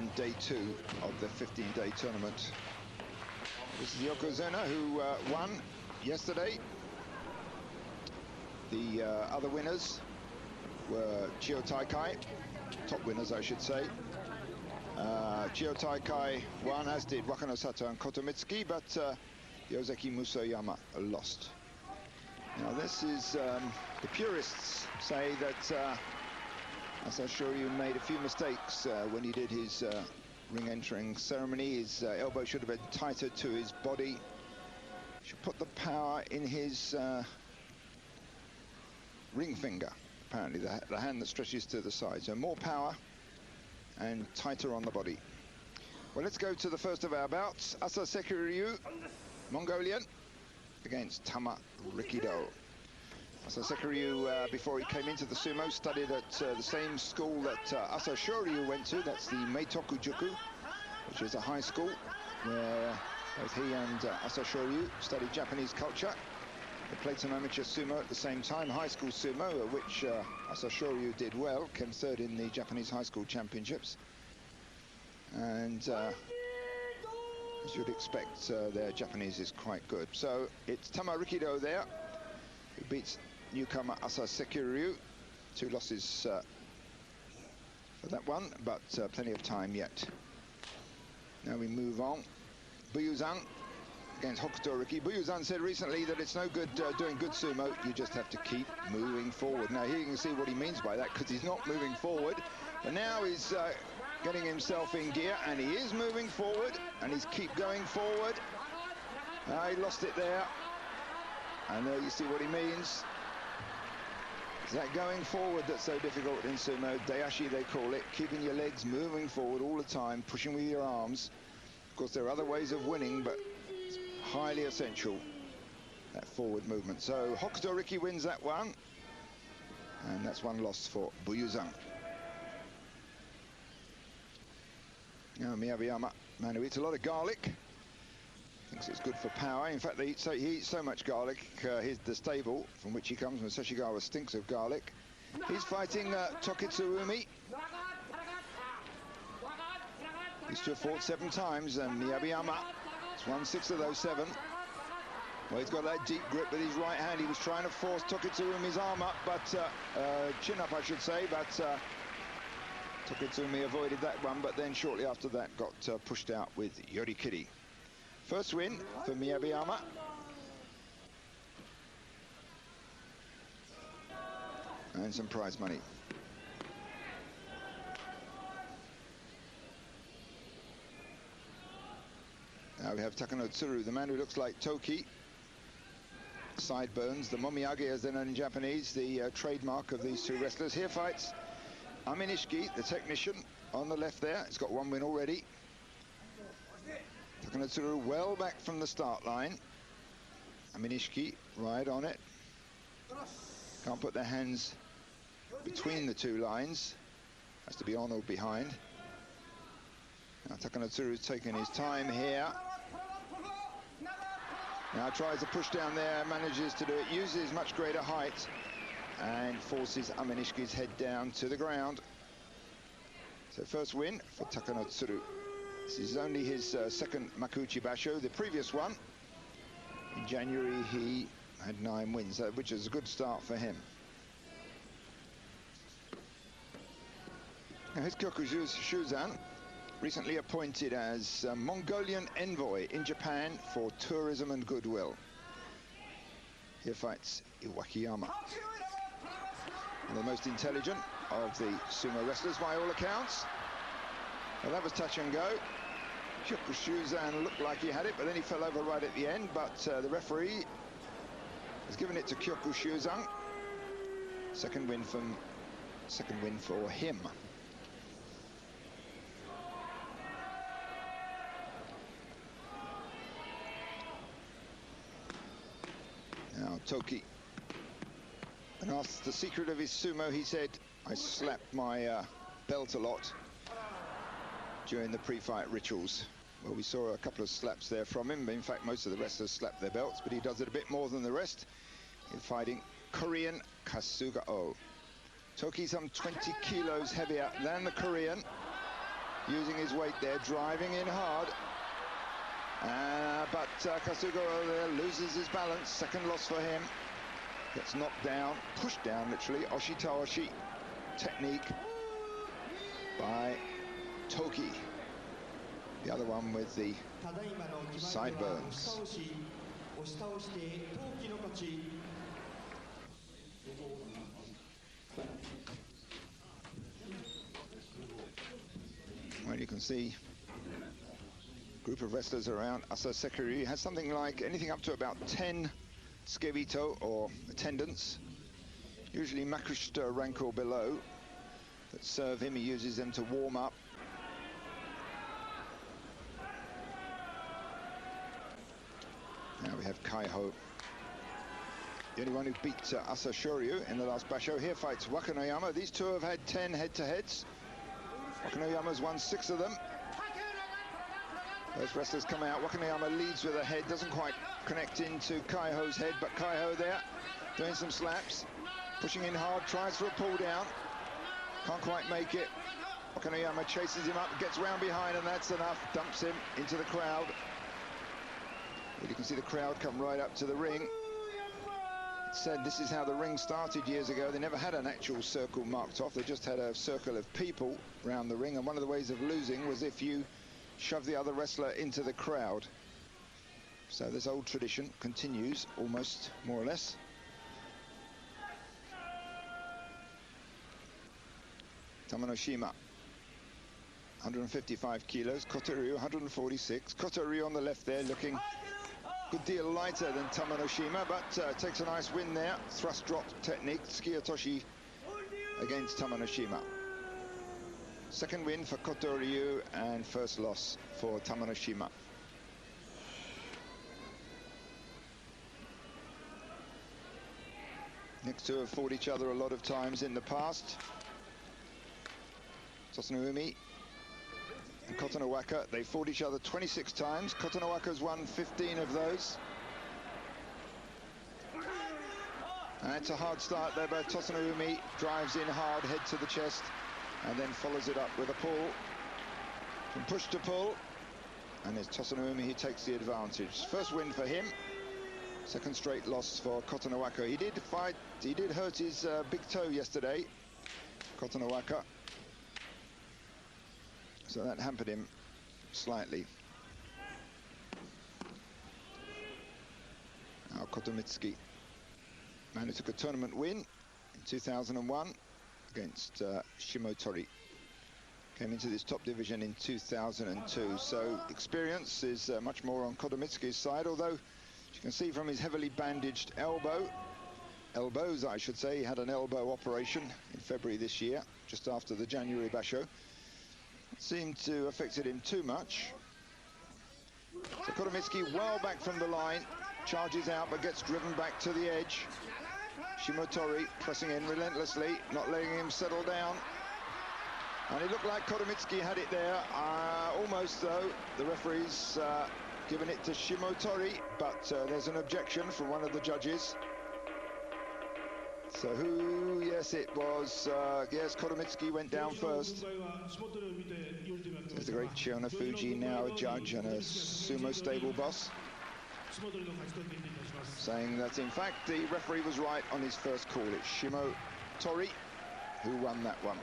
on day 2 of the 15-day tournament. This is the Yokozuna who won yesterday. The other winners were Chiyo Taikai, top winners I should say. Chiyo Taikai won, as did Wakanosato and Kotomitsuki, but Yoseki Musayama lost. Now this is, the purists say that Asasekiryu made a few mistakes when he did his ring entering ceremony. His elbow should have been tighter to his body. Should put the power in his ring finger, apparently, the hand that stretches to the side. So more power and tighter on the body. Well, let's go to the first of our bouts. Asasekiryu, Mongolian, against Tamarikido. Asasekiryu, before he came into the sumo, studied at the same school that Asasekiryu went to. That's the Meitoku-juku, which is a high school where both he and Asasekiryu studied Japanese culture. They played some amateur sumo at the same time, high school sumo, at which Asasekiryu did well, came third in the Japanese high school championships. And as you'd expect, their Japanese is quite good. So it's Tamarikido there, who beats newcomer Asasekiryu. 2 losses for that one, but plenty of time yet. Now we move on. Buyuzan against Hokutoriki. Buyuzan said recently that it's no good doing good sumo, you just have to keep moving forward. Now here you can see what he means by that, because he's not moving forward, but now he's getting himself in gear, and he is moving forward, and he's keep going forward. He lost it there, and there you see what he means. It's that going forward that's so difficult in sumo. Dayashi they call it, keeping your legs moving forward all the time, pushing with your arms. Of course there are other ways of winning, but it's highly essential, that forward movement. So Hokutoriki wins that one, and that's one loss for Buyuzan. Now Miyabiyama, man who eats a lot of garlic, thinks it's good for power. In fact, he eats so much garlic. The stable from which he comes, from Seshigawa, stinks of garlic. He's fighting Tokitsuumi. These two have fought 7 times, and Miyabiyama has won 6 of those 7. Well, he's got that deep grip with his right hand. He was trying to force Tokitsuumi's arm up, but chin up, I should say, but Tokitsuumi avoided that one, but then shortly after that got pushed out with yorikiri. First win for Miyabiyama. And some prize money. Now we have Takanotsuru, the man who looks like Toki. Sideburns, the momiyage as they're known in Japanese, the trademark of these 2 wrestlers. Here fights Aminishiki, the technician, on the left there. He's got 1 win already. Takanotsuru well back from the start line. Aminishiki right on it. Can't put their hands between the 2 lines. Has to be on or behind. Now Takanotsuru's taking his time here. Now tries a push down there, manages to do it, uses much greater height, and forces Aminishiki's head down to the ground. So first win for Takanotsuru. This is only his second Makuuchi Basho. The previous one, in January, he had 9 wins, which is a good start for him. Now here's Kyokushuzan, recently appointed as Mongolian envoy in Japan for tourism and goodwill. Here fights Iwakiyama, one of the most intelligent of the sumo wrestlers by all accounts. Well, that was touch and go. Kyokushuzan looked like he had it, but then he fell over right at the end. But the referee has given it to Kyokushuzan. Second win for him. Now Toki, and asked the secret of his sumo, he said, I slapped my belt a lot during the pre-fight rituals. Well, we saw a couple of slaps there from him. In fact, most of the wrestlers slap their belts, but he does it a bit more than the rest in fighting Korean Kasugao. Toki some 20 kilos heavier than the Korean. using his weight there, driving in hard. But Kasugao there loses his balance. Second loss for him. Gets knocked down, pushed down literally. Oshitaoshi technique by Toki. The other one with the sideburns. Well, you can see a group of wrestlers around. Asasekiryu has something like anything up to about 10 skevito or attendants, usually makushita rank or below, that serve him. He uses them to warm up. Now we have Kaiho, the only one who beat Asasekiryu in the last basho. Here fights Wakanoyama. These two have had 10 head-to-heads. Wakanoyama's won 6 of them. Those wrestlers come out. Wakanoyama leads with a head, doesn't quite connect into Kaiho's head, but Kaiho there doing some slaps, pushing in hard, tries for a pull down, can't quite make it. Wakanoyama chases him up, gets round behind, and that's enough, dumps him into the crowd. Well, you can see the crowd come right up to the ring. It said this is how the ring started years ago. They never had an actual circle marked off, they just had a circle of people around the ring, and one of the ways of losing was if you shove the other wrestler into the crowd. So this old tradition continues, almost, more or less. Tamanoshima, 155 kilos. Kotoryu, 146. Kotoryu on the left there, looking a good deal lighter than Tamanoshima, but takes a nice win there. Thrust drop technique, hikiotoshi against Tamanoshima. Second win for Kotoryu and first loss for Tamanoshima. Next two have fought each other a lot of times in the past. Tosanoumi and Kotonowaka, they fought each other 26 times. Kotonowaka's won 15 of those. And it's a hard start there, but Tosanoumi drives in hard, head to the chest, and then follows it up with a pull. From push to pull, and it's Tosanoumi who takes the advantage. First win for him. Second straight loss for Kotonowaka. He did hurt his big toe yesterday, Kotonowaka. So that hampered him slightly. Now Kotomitsuki, man who took a tournament win in 2001 against Shimotori. Came into this top division in 2002. So experience is much more on Kotomitsuki's side, although as you can see from his heavily bandaged elbows I should say, he had an elbow operation in February this year, just after the January basho. It seemed to have affected him too much. So Kotomitsuki well back from the line, charges out but gets driven back to the edge. Shimotori pressing in relentlessly, not letting him settle down. And it looked like Kotomitsuki had it there, almost though. The referee's given it to Shimotori, but there's an objection from one of the judges. So who, yes, it was, yes, Kotomitsuki went down first. There's the great Chiona Fuji, now a judge and a sumo stable boss, saying that in fact the referee was right on his first call. It's Shimotori who won that one.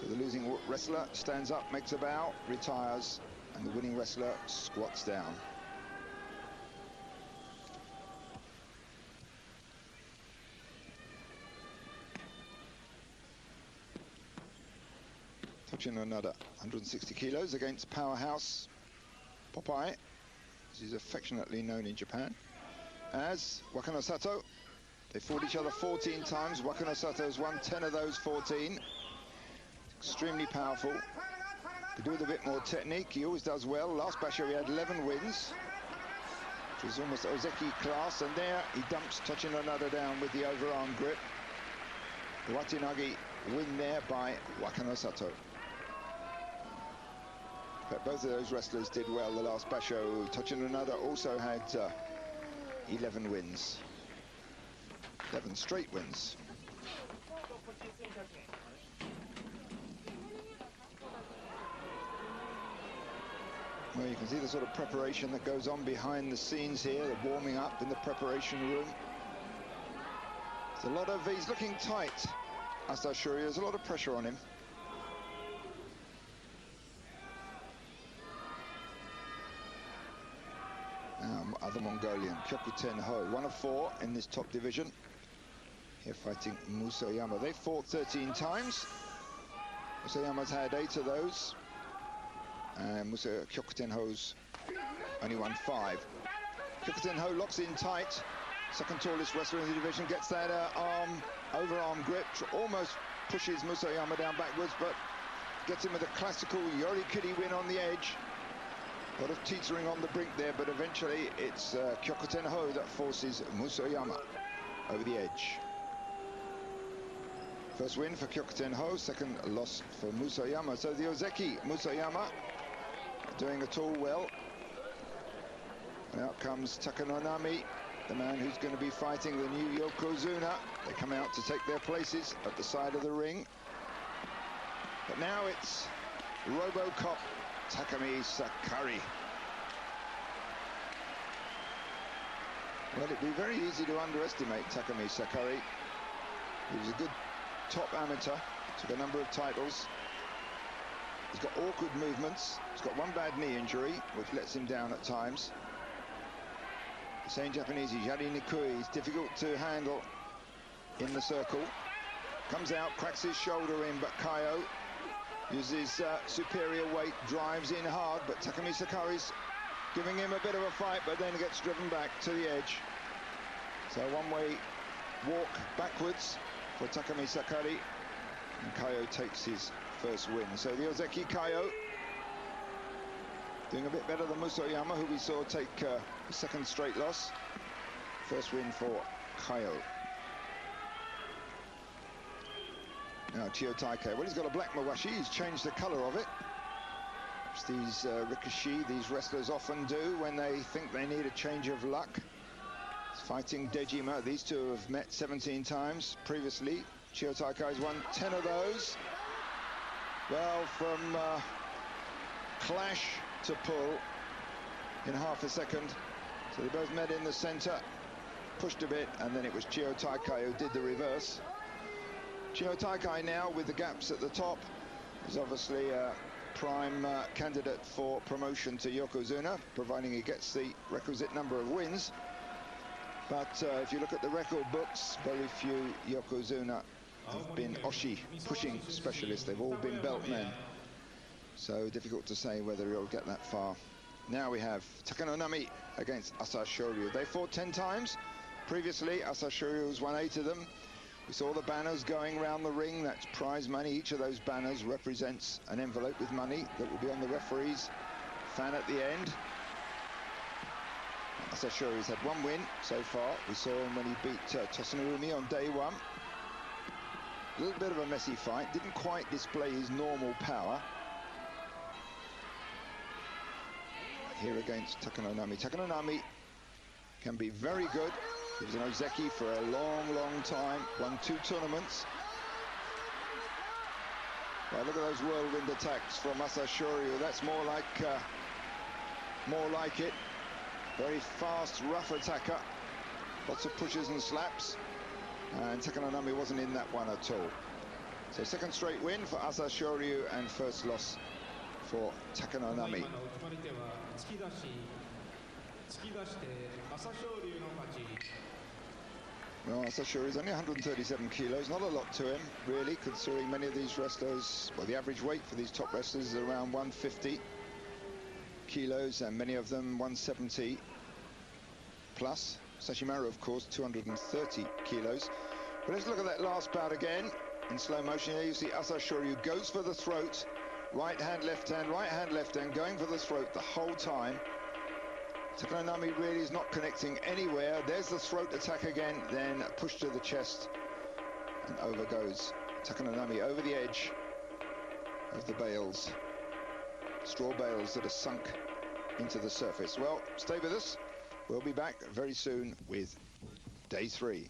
So the losing wrestler stands up, makes a bow, retires, and the winning wrestler squats down. Tochinonada, 160 kilos against powerhouse Popeye, as he's affectionately known in Japan as Wakanosato. They fought each other 14 times. Wakanosato's won 10 of those 14. Extremely powerful. Could do with a bit more technique. He always does well. Last basho he had 11 wins, which was almost Ozeki class. And there he dumps Tochinonada down with the overarm grip. The Watinagi win there by Wakanosato. But both of those wrestlers did well the last basho. Tochinonada also had 11 wins. 11 straight wins. Well, you can see the sort of preparation that goes on behind the scenes here, the warming up in the preparation room. There's a lot of, he's looking tight, Asashoryu. There's a lot of pressure on him. Other Mongolian, Kyokutenho, 1 of 4 in this top division. Here fighting Musoyama. They fought 13 times. Musoyama's had 8 of those. And Kyokutenho's only won 5. Kyokutenho locks in tight. Second tallest wrestler in the division, gets that overarm grip, almost pushes Musoyama down backwards, but gets him with a classical yorikiri win on the edge. A lot of teetering on the brink there, but eventually it's Kyokutenho that forces Musoyama over the edge. First win for Kyokutenho, second loss for Musoyama. So the Ozeki Musoyama doing it all well. And out comes Takanonami, the man who's going to be fighting the new Yokozuna. They come out to take their places at the side of the ring. But now it's Robocop Takami Sakari. Well, it'd be very easy to underestimate Takami Sakari. He was a good top amateur, took a number of titles. He's got awkward movements. He's got one bad knee injury, which lets him down at times. Saying Japanese, Yari Nikui, he's difficult to handle in the circle. Comes out, cracks his shoulder in, but Kaiho uses superior weight, drives in hard, but Takami Sakari's giving him a bit of a fight, but then gets driven back to the edge. So one-way walk backwards for Takami Sakari, and Kaiho takes his first win. So the Ozeki Kaiho doing a bit better than Musoyama, who we saw take a second straight loss. First win for Kaiho. Now Chiyotaike, well, he's got a black mawashi, he's changed the color of it. It's these rikishi, these wrestlers often do when they think they need a change of luck. He's fighting Dejima. These two have met 17 times previously. Chiyotaike's won 10 of those. Well, from clash to pull in half a second. So they both met in the center, pushed a bit, and then it was Chiyotaike who did the reverse. Chiyotaike now, with the gaps at the top, is obviously a prime candidate for promotion to Yokozuna, providing he gets the requisite number of wins. But if you look at the record books, very few Yokozuna have been Oshi pushing specialists. They've all been belt men. So difficult to say whether he'll get that far. Now we have Takanonami against Asashoryu. They fought 10 times. Previously, Asashoryu's won 8 of them. We saw the banners going around the ring. That's prize money. Each of those banners represents an envelope with money that will be on the referee's fan at the end. Asashoryu's had 1 win so far. We saw him when he beat Tosanoumi on day 1. A little bit of a messy fight. Didn't quite display his normal power. Here against Takanonami. Takanonami can be very good. He was an Ozeki for a long, long time. Won 2 tournaments. Well, look at those whirlwind attacks from Asashoryu. That's more like it. Very fast, rough attacker. Lots of pushes and slaps. And Takanonami wasn't in that one at all. So second straight win for Asashoryu and first loss for Takanonami. Well, Asashoryu is only 137 kilos, not a lot to him, really, considering many of these wrestlers, well, the average weight for these top wrestlers is around 150 kilos, and many of them 170 plus. Sashimaru, of course, 230 kilos. But let's look at that last bout again in slow motion. Here you see Asashoryu goes for the throat. Right hand, left hand, going for the throat the whole time. Takanonami really is not connecting anywhere. There's the throat attack again, then push to the chest, and over goes Takanonami over the edge of the bales, straw bales that are sunk into the surface. Well, stay with us. We'll be back very soon with day 3.